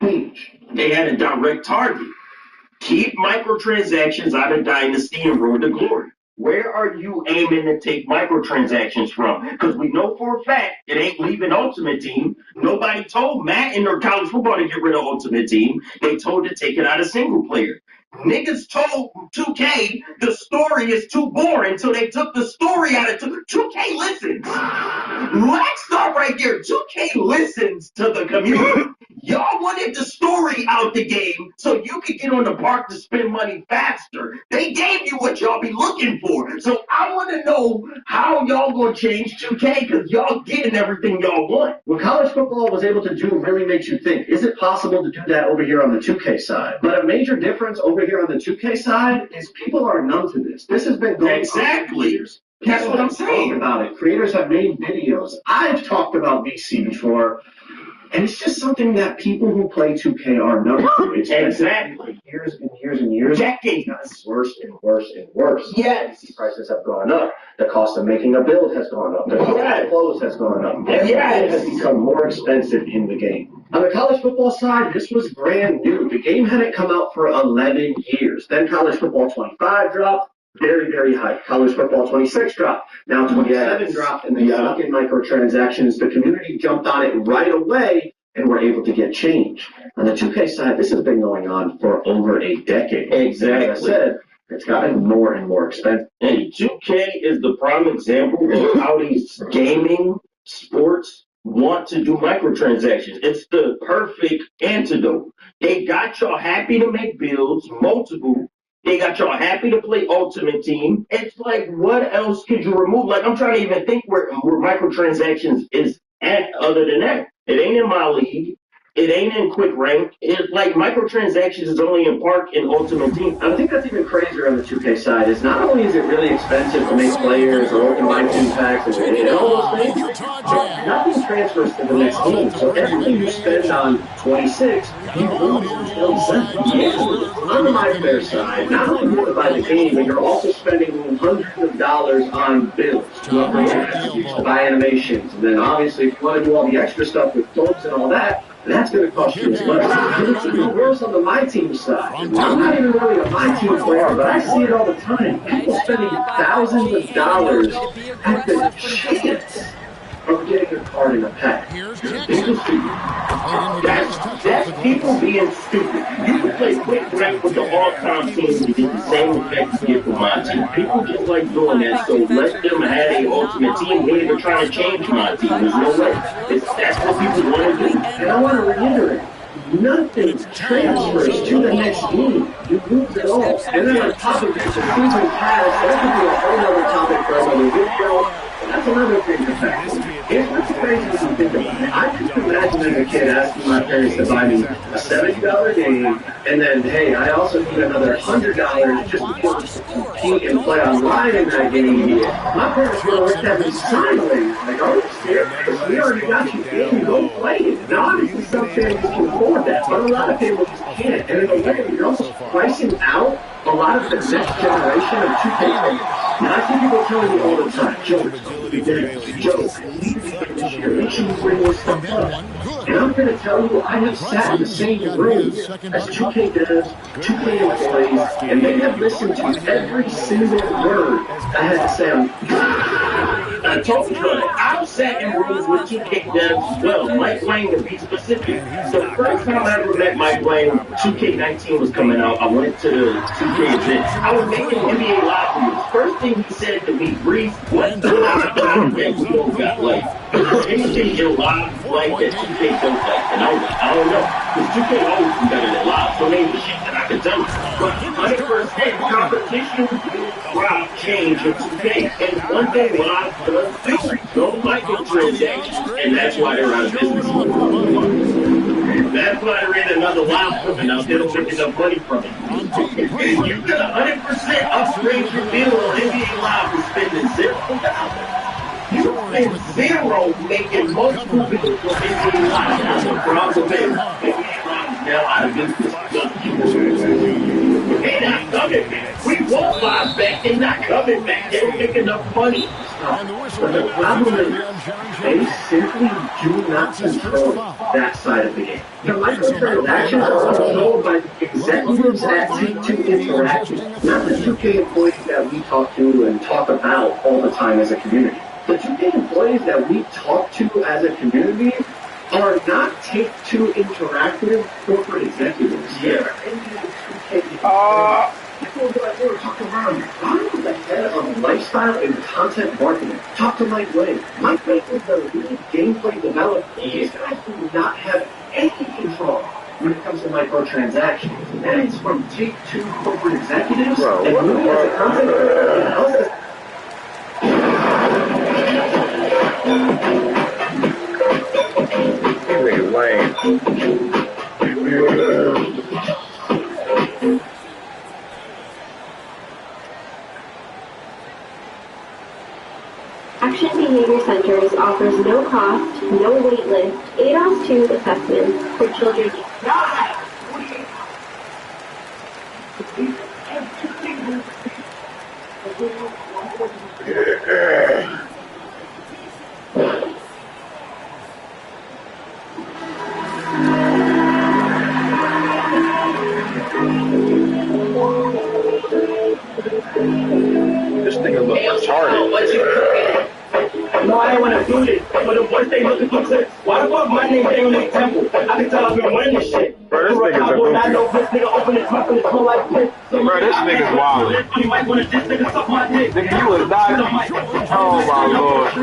They had a direct target. Keep microtransactions out of Dynasty and Road to Glory. Where are you aiming to take microtransactions from? Because we know for a fact it ain't leaving Ultimate Team. Nobody told Matt in their college football to get rid of Ultimate Team. They told to take it out of single player. Niggas told 2K the story is too boring, so they took the story out of 2K listens. Let's start right there. 2K listens to the community. Y'all wanted the story out the game so you could get on the park to spend money faster. They gave you what y'all be looking for. So I want to know how y'all gonna change 2K because y'all getting everything y'all want. What college football was able to do really makes you think, is it possible to do that over here on the 2K side? But a major difference over here on the 2K side is people are numb to this. This has been going on for years. That's what I'm saying about it. Creators have made videos. I've talked about VC before. And it's just something that people who play 2K are numb to. It's exactly. Years and years and years. Decades. It's worse and worse and worse. Yes. VC prices have gone up. The cost of making a build has gone up. The cost of clothes has gone up. Everything has become more expensive in the game. On the college football side, this was brand new. The game hadn't come out for 11 years. Then college football 25 dropped. Very, very high. College football 26 dropped. Now 27 dropped, and they stuck in microtransactions. The community jumped on it right away and were able to get change. On the 2K side, this has been going on for over a decade. Exactly. Like I said, it's gotten more and more expensive. And 2K is the prime example of how these gaming sports want to do microtransactions. It's the perfect antidote. They got y'all happy to make builds, multiple. They got y'all happy to play Ultimate Team. It's like, what else could you remove? Like, I'm trying to even think where microtransactions is at other than that. It ain't in my league. It ain't in Quick Rank. It's like microtransactions is only in Park and Ultimate Team. I think that's even crazier on the 2K side. Is not only is it really expensive to make players or open mind packs and all those things, but nothing transfers to the next game. So everything you spend on 26, you lose on 27. On the my player side, not only do you buy the game, but you're also spending hundreds of dollars on builds to upgrade attributes, to buy animations, and then obviously if you want to do all the extra stuff with clothes and all that, that's going to cost you as well. And it's even worse on the my team side. I'm not even really a my team player, but I see it all the time. People spending thousands of dollars at the chance of getting a card in a pack. That's people being stupid. You can play Quick Rank with the all-time team and get the same effects you get from my team. People just like doing that, so let them have a ultimate team. We ain't even trying to change my team. There's no way. That's what people want to do. And I want to reiterate, nothing transfers to the next game. You lose it all. And then on top of it, the season pass, that could be a whole other topic for another video. That's another thing to factor. It's not crazy when you think about it. I just imagine as a kid asking my parents to buy me a $70 game, and then, hey, I also need another $100 just to be able to compete and play online in that game. My parents would have looked at me sideways, like, are you serious? We already got you game, go play it. Now, obviously, some families can afford that, but a lot of families can't. And in a way, you're almost pricing out a lot of the next generation of 2K players. And I see people telling me all the time, Joe, make sure you bring this stuff up. And I'm going to tell you, I have sat in the same room as 2K devs, 2K employees, and they have listened to every single word I had to say on I told you that. I've sat in rooms with 2K devs as well. Mike Wayne, to be specific. The first time I ever met Mike Wayne, 2K19 was coming out. I went to the 2K event. I was making NBA Live videos. First thing he said to me, Breeze, what the hell we don't got like anything in live like that 2K don't like? And I was like, I don't know. Because 2K always be better than live. So maybe the shit that I can tell you. But 100% competition will change in 2K. And one thing live does do, no microtransactions. And that's why they're out of business. That's why they're in another live coming out. They don't make enough money from it. You could 100% upgrade your bill on NBA Live for spending $0. You spend zero making multiple videos on NBA Live. That's a problem. NBA Live is now out of business. They're not coming, man. We want live back. They're not coming back. They don't make enough money. But the problem is they simply do not control that side of the game. The microtransactions are controlled by the executives at Take-Two Interactive, not the 2K employees that we talk to and talk about all the time as a community. The 2K employees that we talk to as a community are not Take-Two Interactive corporate executives. They're people like they were talking about I'm the head of lifestyle and content marketing. Talk to Mike Wade. Mike Wade is the lead gameplay developer. These guys do not have any control when it comes to microtransactions. That is from Take-Two corporate executives and me as a content creator and us as Action Behavior Centers offers no cost, no wait list, ADOS-2 assessments for children. This nigga look retarded. No, I ain't want to do this. But the voice they looking for said, why the fuck my name ain't on this temple? I can tell I've been winning this shit. Bro, this nigga's a goofy. I know this nigga open his mouth and it's like this. Bro, this nigga's wild. You might want to this nigga suck my dick. Nigga, you was not. Oh my lord.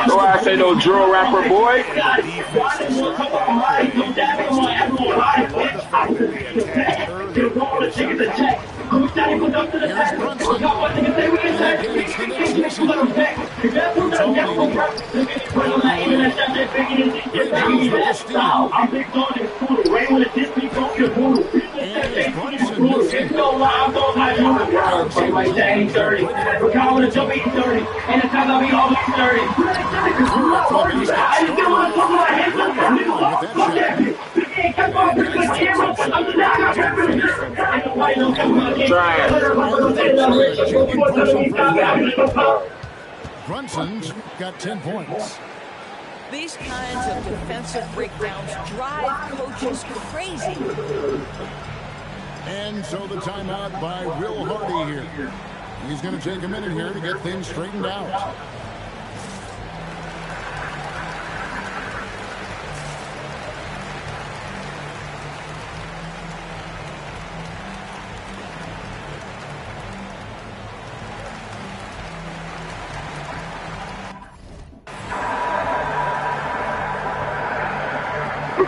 No, I say no drill rapper boy. I'm big on this poodle. Rain with a disc, you don't get poodle. It's no lie, I'm going like you. Play like that, ain't 30. But I want to jump 8:30. And the time I'll be always 30. I just don't want to talk about hands up. Fuck that bitch. Brunson's got 10 points. These kinds of defensive breakdowns drive coaches crazy. And so the timeout by Will Hardy here. He's going to take a minute here to get things straightened out.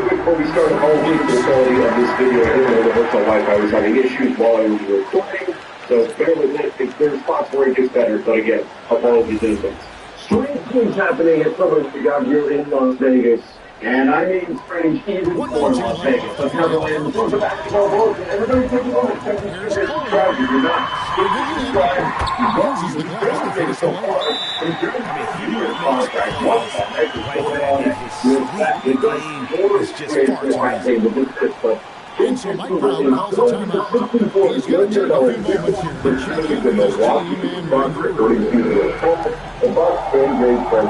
Before we start, apologies for the quality of this video. I didn't know the virtual Wi-Fi was having issues while I was recording, so bear with it if there's spots where it gets better, but again, apologies in advance. Strange things happening at Summer League here in Las Vegas. And I mean strange even for Las Vegas. Let's have a land before the basketball boards, and everybody take a moment. Check this subscribe if you're not. Subscribe. Uses the glass to finish the line. It's just far too easy. And so Mike Brown calls a timeout. He's going to take a few moments here to check in with his team and regroup. The Bucks fan base has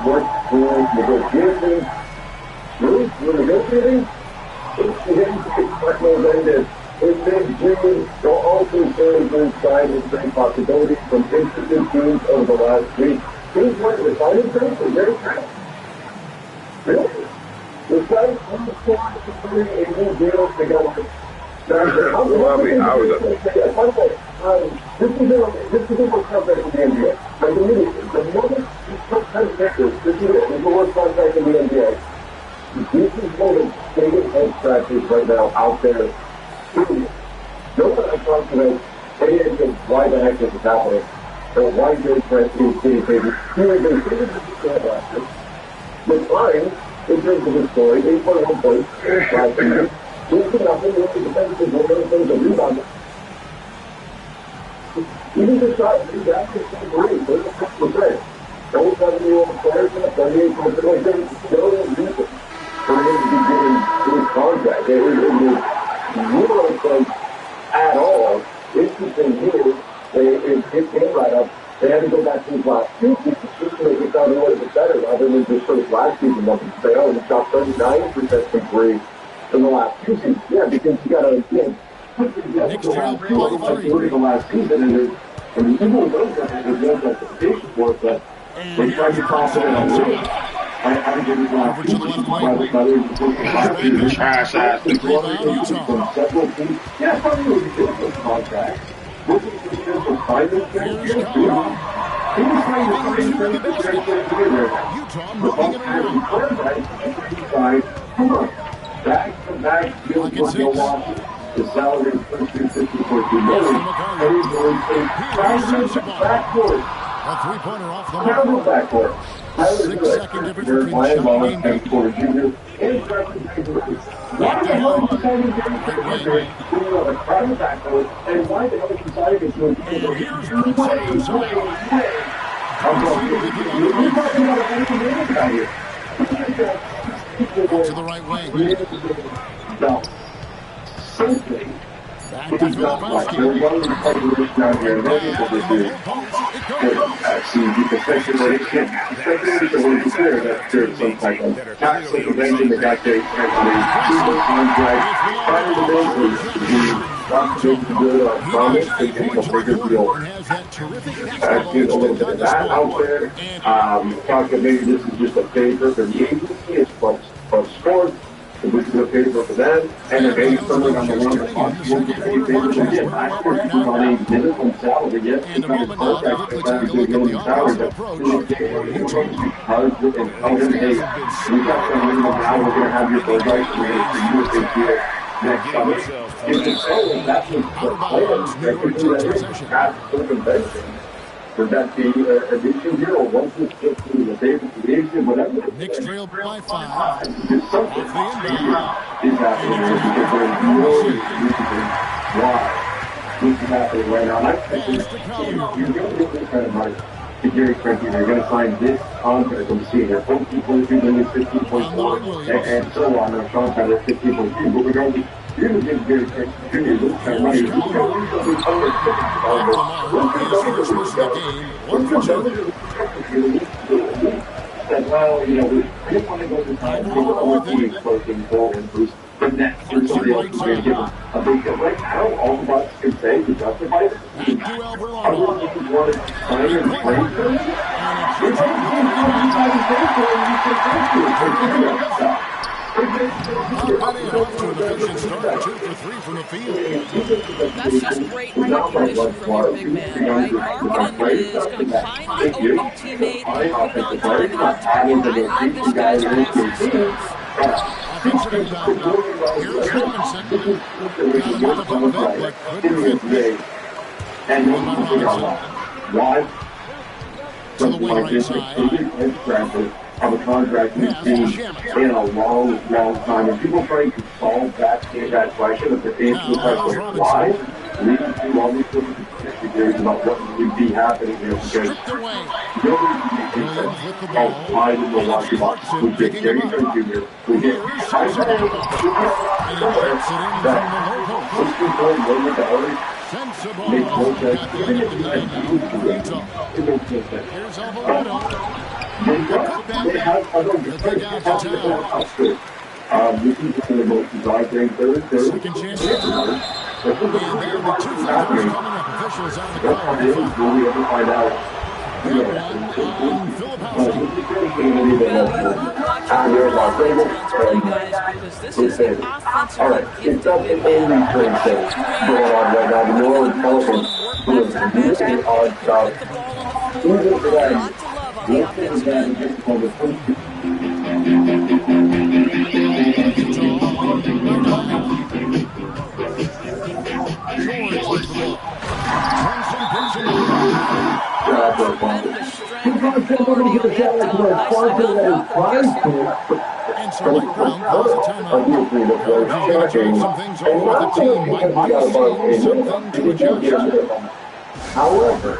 worked through negotiations. We're negotiating. It's ended. In mid-June, they'll also serve inside and trade possibilities from interested teams over the last week. Teams went to the signing trade for very fast. Really? The site on the squad is considering a new deal together. This is a contract in the NBA. Like immediately, the moment you put contractors, this is it. This is the worst contract in the NBA. This is one of the biggest head scratchers right now out there. No one I talk about any idea why the heck this is happening, or why Jay Preston is getting paid. He was going to figure this out last year. But fine, in terms of his story, 8.1 points, 5 seasons. This is nothing, this is defensive, one of the things that rebounded. Even the shot, he's actually so great, 36%. Those 7-year-old players have 38% like that. No reason for him to be getting his contract. It was zero points at all. Interesting here, it came right up. They had to go back to his last two seasons just to make it sound a little bit better, other than just for his last season. Nothing to say, oh, he shot 39% from three in the last two seasons. Yeah, because you got to, put together the last two, like during the last season, and even though those guys are good justification for it, but they tried to toss it in a little. I think it was last two seasons, by Trash ass. several teams. Yeah, probably was a good contract. Looking for potential finals next year, he was trying to find things to break their career. The Bucks had to clarify, come on, back-to-back deals with Milwaukee. The salary is $250.2 million. And he's going to fragment backcourt. A three-pointer off the Terrible mark. backcourt. Second difference between shot and game. Why the hell is deciding to do a crowd backcourt, and why the hell is deciding to do it? To the right wing. No. Simply. Back to Filipowski. There's some type of tax intervention that got their contract prior to this. The good promise to get a bigger deal. I've seen a little bit of that out there. Talking maybe this is just a favor for the agency, it's from sports. Which is a favor for them, and then maybe someone on the line of possible to pay favors again. I course he's on a minimum salary yet. He's on his contract for $72 million salary, but and tell him, hey, we got some minimum now, we're going to have your bird rights, we're going to see you a big deal next summer. If you tell them that was the plan, that could do that in past convention. Would that be an issue here, or once it's just the favor to the agent, whatever? Knicks trailed by 5. There's something is happening here because there's no reason why this is happening right now. And I think you're going to get this kind of money to Gary Frankie. They're going to sign this contract from senior, 14.2 million, 15.4, and so on. Their contract at 15.2. But regardless, you're going to give Gary Frankie Jr. this kind of money. He's going to be that, well, you know, we didn't want to go to time for all teams closing forward, but next year somebody else is going to give us a big deal. Right now, all the Bucks can say to justify it, other teams want to sign and play for it. It's like the teams want to sign and play for it, and you can play for it. That's just great recognition from your big man, right? Marketing is going to kindly open your teammate, hold on time, and on target. I like this guy's passing skills. Offensive rebound. Here's Robinson. Got a double bit, but couldn't fit. And why? To the wing right side. Of a contract we've seen in a long time. And people trying to solve that question of the answer to the question, why? We can do all these different theories about what would be happening here because nobody can think of why the Milwaukee Bucks would get Gary Trent Jr. who hit $500 million make no sense. It makes no sense. Here's Alvarado. They have other outfit. This is just the most desired thing. Second chance. And there are 2 fouls coming up. Officials on the call. Will we ever find out? All right, it's not the only thing that's going on right now. The New Orleans Pelicans doing a really odd job. Even for that, And so Mike Brown calls a timeout. Change some things over with the team. Might be seeing something to adjust. However,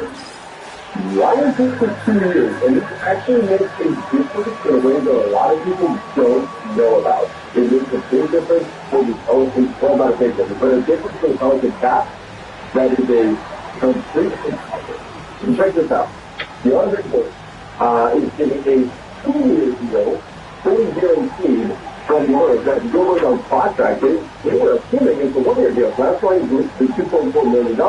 Why is this for 2 years? And this actually makes a difference in a way that a lot of people don't know about. It makes a big difference for the Pelicans, well, not a big difference, but a difference for the Pelicans cap that is a complete impossible. So check this out. The other thing is getting a 2-year deal, fully guaranteed from the owners that go on contract. They were assuming it's a 1-year deal. So that's why the $2.4 million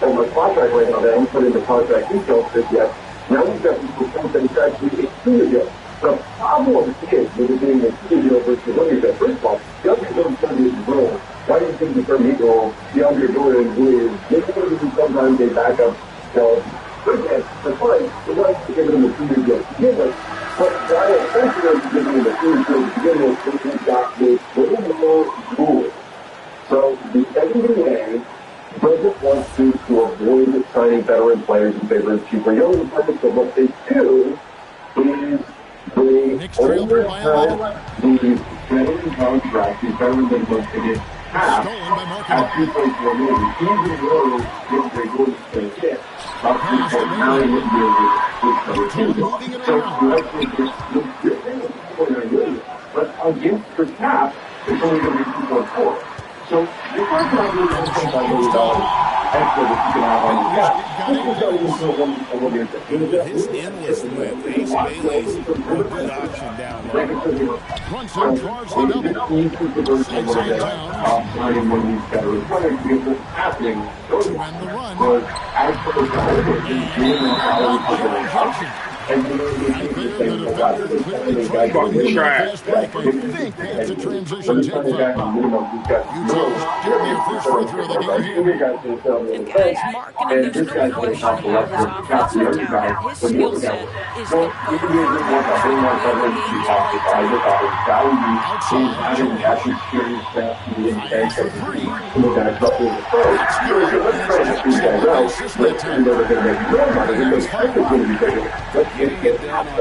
on the contract right now, they haven't put in the contract details just yet. Now we've got people saying that it's actually a 2-year deal. The problem is with it being a 2-year deal versus a 1-year deal. First of all, the other thing is role. Why do you think the term heat role, the under Jordan, who is maybe sometimes they back up, that's fine. We're not to give them a 2-year deal to begin with. But why essentially to give them a 2-year deal to begin with, we've got this little more rule. So the NBA doesn't want to avoid signing veteran players in favor of cheaper young players. So what they do is they overtime the veteran contract, the veteran minimum to get half at 2.4 million. Even though if they go to get about 2.9 million. So you actually get 2.9 million. But against your cap, it's only going to be 2.4. So you're talking about $1.5 million extra that you can have on your cap. This is going into a 1-year thing. With his endless threat, Ace Bailey's a good option down low. Brunson draws the double. Six in town. To end the run. I think that's a transition take foul. Utah's getting their first free throw of the game here. And guys, Markkanen, there's no question about his offensive talent. His skill set is the perfect way the game Get down on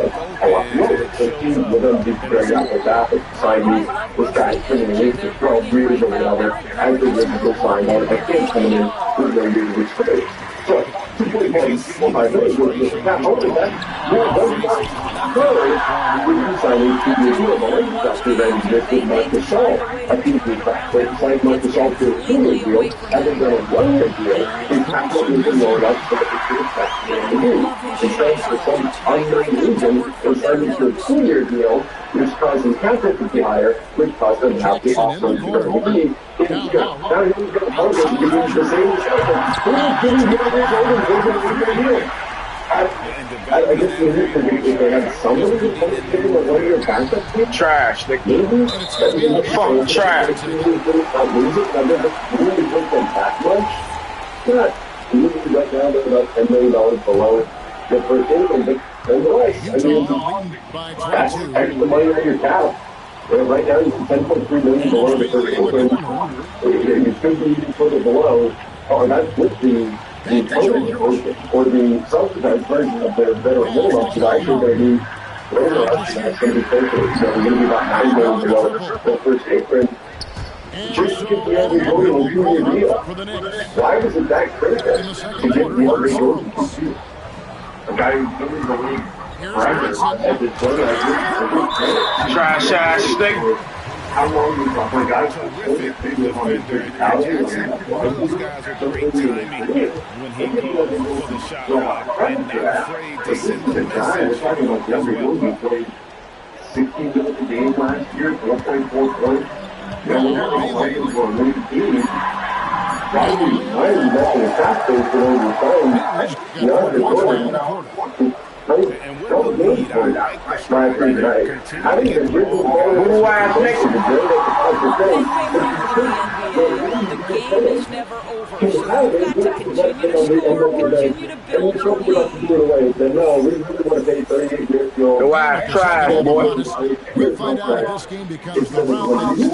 this guy's spending at least 12 years or whatever, as the original sign on, I can't come in with no years of experience. So, 2.5 million, not only that, more than that, when you sign a 2-year deal, the Lakers after that existed, Marcus Gasol, I think we signed Marcus Gasol to a 2-year deal, having done a 1-year deal, in fact, what was lowered up so that it could affect the NBA. Instead, for some unknown reason, they signed to a 2-year deal, which caused his contract to be higher, which caused them to have to offer to the league. Now he's going to tell them to give him the same stuff. Who's giving him the deal? I guess if they had somebody who was giving a 1-year backup, trash. maybe Fuck trash. lose it, and then really take them back much. Not usually right now they're about $10 million below the first income, but nonetheless, I mean, that's extra money on your cap. Right now, you're 10.3 million below the first income. You should be even further below, or that's with the or the subsidized version of their veteran minimum, which is actually going to be later on. It's going to be closer. So we're going to be about 9 million below the first income. Just to get the average voting on a 2-year deal. Why was it that critical to get the average voting on 2 years? A guy who's been in the league forever at this point, Trash ass stick. how long is a guy Terrific defender. Those guys are great timing when he goes for the shot clock and not afraid to send the message as well. Played 16 minutes a game last year, 4.4 points. Playing for a league team. Why is he messing with fast pace for over time? And with the lead, I like the strategy to continue to get the ball. The game is never over, so you've got to continue to score, continue to build your lead. The wife trash, boy. We'll find out if this game becomes the round it's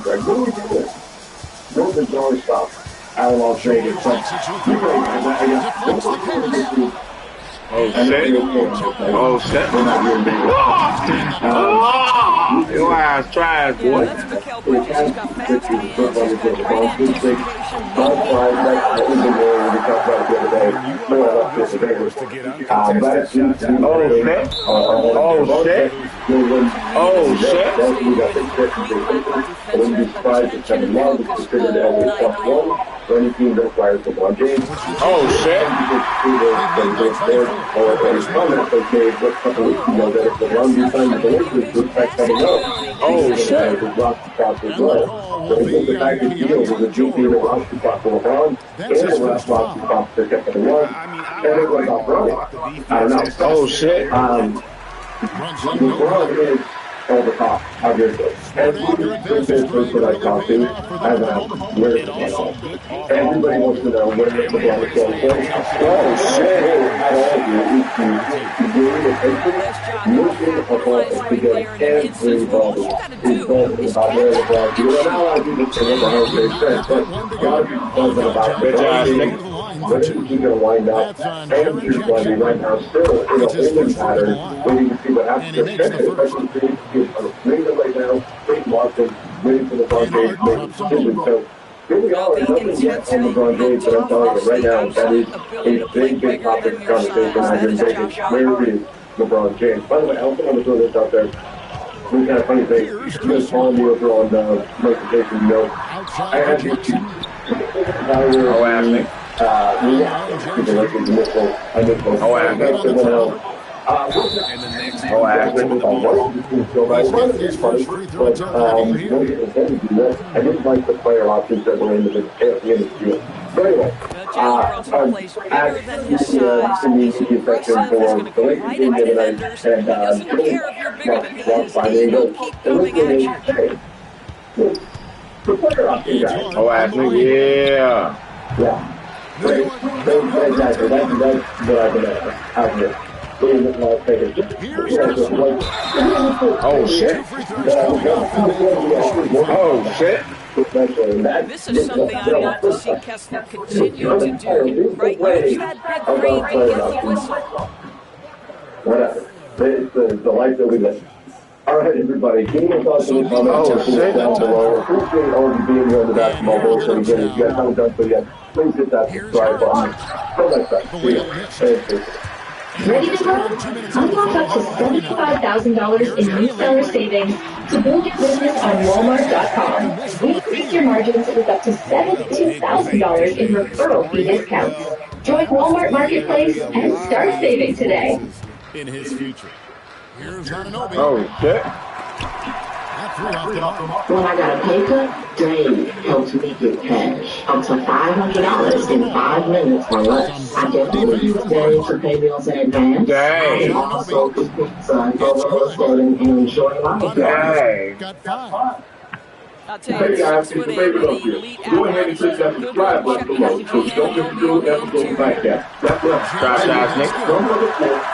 threatening to be. No bizarre stuff. Outlaw traded. Oh, shit. Oh, shit. Your ass trash, boy. Yeah, that's Mikal Bridges. He's got fast hands. He's got great anticipation. to get under contested shots. Oh, shit. Oh, shit. I wouldn't be surprised if Kevin Love is considered as a +1 for any team that requires LeBron James. Oh, shit. Or a comment that made just a couple weeks ago that if LeBron resigns the Lakers, to expect Kevin Love. Oh, shit. His roster spot as well. So he the package deal with a GP and a roster spot for LeBron and a roster spot for Kevin Love. And it was off running. I don't know. Oh, shit. LeBron is over top, obviously. Every person I talk to, I've asked, where is LeBron? Everybody wants to know where LeBron is going. Oh, shit. Out of you, really attention, looking across to get everybody involved about where LeBron is. You're not allowed to do this in the whole big sense, but God knows about LeBron. But he's going to wind up, and he's going to be right now still in a holding pattern where you can see what happens to him, especially if he's right now, Kate Watson, waiting for the LeBron James to make a decision. So here we are, nothing yet on LeBron James, but I'm telling you right now, that is a big topic of conversation out here in Vegas. Where is LeBron James? By the way, I also want to throw this out there. We've got a funny thing. Just following me over on notifications, you know, I had you. Oh, Ashley. I didn't like the player options that were in the field. But anyway, Oh, Ashley, yeah. Yeah. Exactly. That's what I've been out here. Oh, shit. Oh, shit. This is something I'd like to see Kessler continue to do, right? Use that big green to get the whistle. Whatever. It's the life that we live. All right, everybody. Give me a thoughts in the comments down below. Appreciate all of you being here on the Basketball Bowl. So again, if you guys haven't done so yet, please hit that subscribe button. Till next time. See you. Ready to go? Unlock up to $75,000 in reseller savings to build your business on Walmart.com. Increase your margins with up to $72,000 in referral fee discounts. Join Walmart Marketplace and start saving today. In his future. Here's oh, shit. When I got a pay cut, Dave helped me get cash. Up to $500 in 5 minutes or less. I definitely use Dave to pay bills in advance. Dang. I also cook pizza and go to and enjoy life. Dang. I'll tell you, 6 foot 8 with elite go ahead and click that subscribe button below. So don't forget to do episode back there. That's right. Try shots, Nick. Don't forget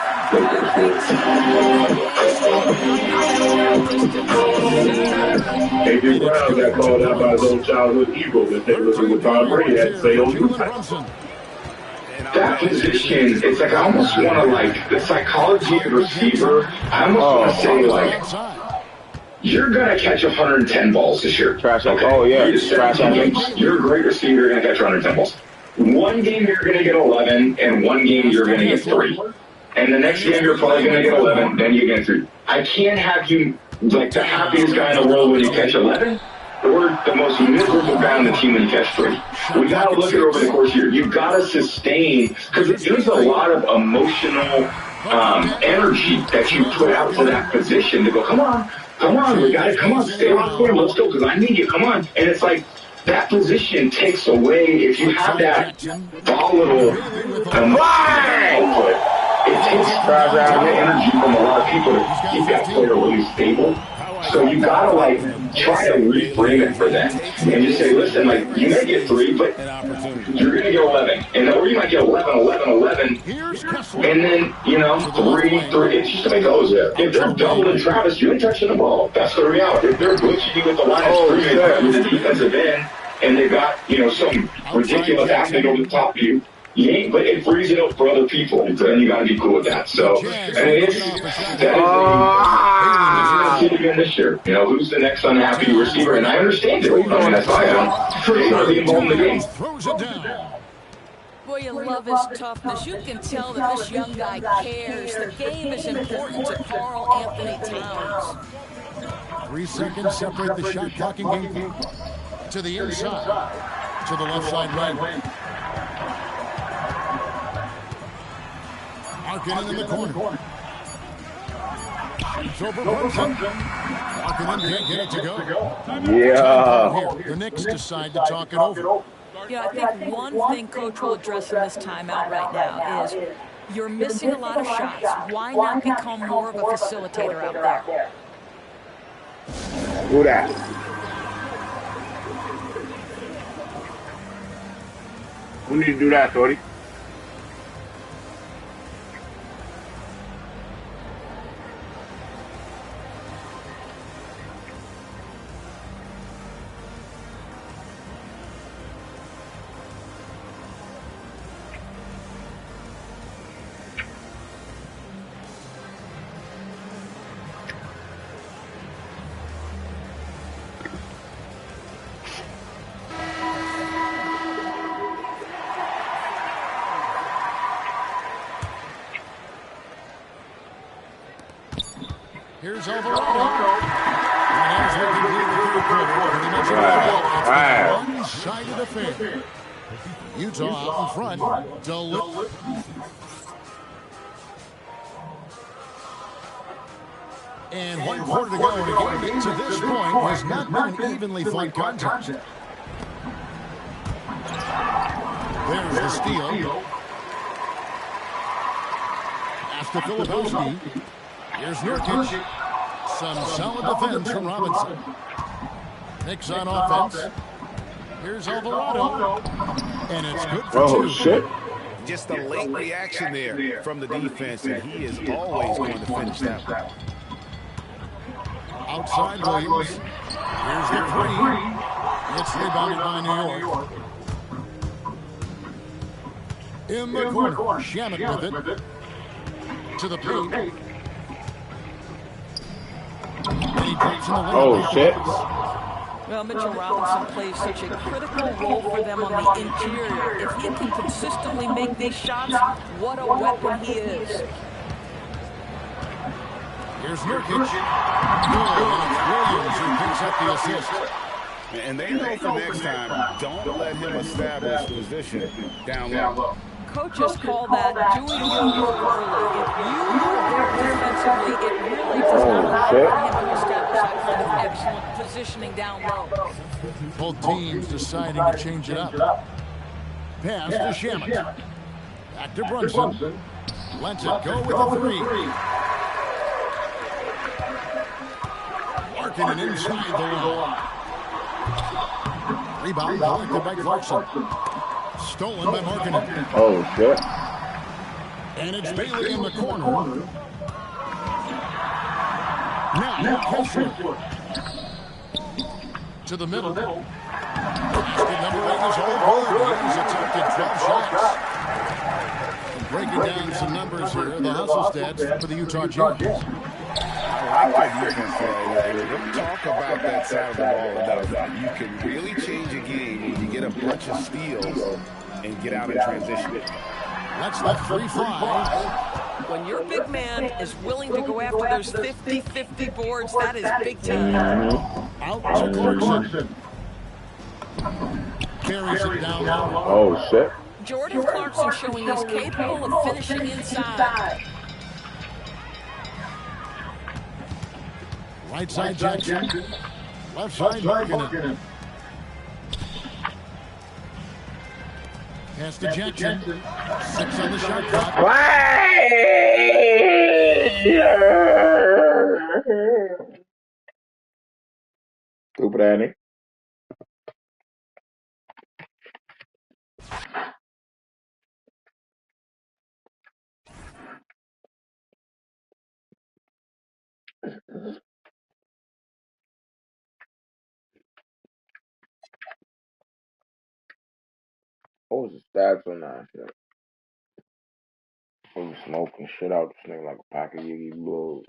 AJ Brown got called out by his own childhood hero. Let's take a look at what Tom Brady had to say on YouTube. That position, it's like I almost want to, like, the psychology of receiver, I almost want to say, like, you're going to catch 110 balls this year. Trash. Okay? Oh, yeah. Trash. You're a great receiver, you're going to catch 110 balls. One game you're going to get 11, and one game you're going to get 3. And the next game you're probably going to get 11, then you get 3. I can't have you, like, the happiest guy in the world when you catch 11, or the most miserable guy on the team when you catch 3. We got to look at it over the course of the year. You've got to sustain, because there's a lot of emotional energy that you put out to that position to go, come on, we got it, come on, stay on form, let's go, because I need you, come on. And it's like, that position takes away, if you have that volatile output, it takes energy from a lot of people to keep that player really stable. So you gotta, like, try to reframe it for them and just say, listen, like, you may get 3, but you're gonna get 11, and or you might get 11, and then, you know, 3. It's just the way it goes. If they're doubling Travis, you ain't touching the ball. That's the reality. If they're glitching you with the line of scrimmage with the defensive end, and they got, you know, some ridiculous athlete over the top of you. You ain't, but it frees it up for other people, and you got to be cool with that. So, I mean, that is again this year. You know, who's the next unhappy receiver? And I understand it. I mean, that's why I'm pretty sure involved in the game. Boy, you love his toughness. You can tell that this young guy cares. The game is important to Karl Anthony Towns. 3 seconds separate the shot clock and game clock. To the inside. To the left side lane. Markkanen in the corner. It's over Brunson. Markkanen can't get it to go. Yeah. The Knicks decide to talk it over. Yeah, I think one thing Coach will address in this timeout right now is you're missing a lot of shots. Why not become more of a facilitator out there? Do that. We need to do that, Shorty. Here's Alvarado. One-sided affair. Utah out in front. And 1 quarter to go, and a game to this point has not been an evenly fought contest. There's the steal. After Filipowski. Here's Nurkic. Some solid defense from Robinson. Knicks on offense. Here's Alvarado. And it's good for 2. Shit. Just a late reaction there from the defense, and he is always going to finish that one. Outside Williams. Here's the 3. It's rebounded by New York. In the corner. Shamet with it. To the paint. Oh, shit. Well, Mitchell Robinson plays such a critical role for them on the interior. If he can consistently make these shots, what a weapon he is. Here's Nurkic. Williams who picks up the assist. And they know for next time, don't let him establish position down low. Coaches call that doing your work early. If you are there defensively, it really does not allow him to establish that kind of excellent positioning down low. Both teams deciding to change it up. Pass to Shamet. Back to Brunson. Lets it go with a 3. Markkanen inside the line. Rebound collected by Clarkson. Stolen by Markkanen. Oh, shit. And it's Bailey in the corner. Now, Kessler. To the middle. Basket number 8 is over. He's attempted 12 shots. And breaking down some numbers here, the hustle stats for the Utah Jazz. I like their defense today. We don't talk about that side of the ball enough. You can really change a game when you get a bunch of steals and get out in transition. That's the 3-5. When your big man is willing to go after those 50-50 boards, that is big time. Out to Clarkson. Carries it down low. Oh, shit. Jordan Clarkson showing he's capable of finishing inside. Right side Jackson. Left side Markkanen. Pass to Jackson. 6 on the shot clock. Stupid Annie. What was the stats on that shit? He was smoking shit out this nigga like a pack of Yiggy Blues.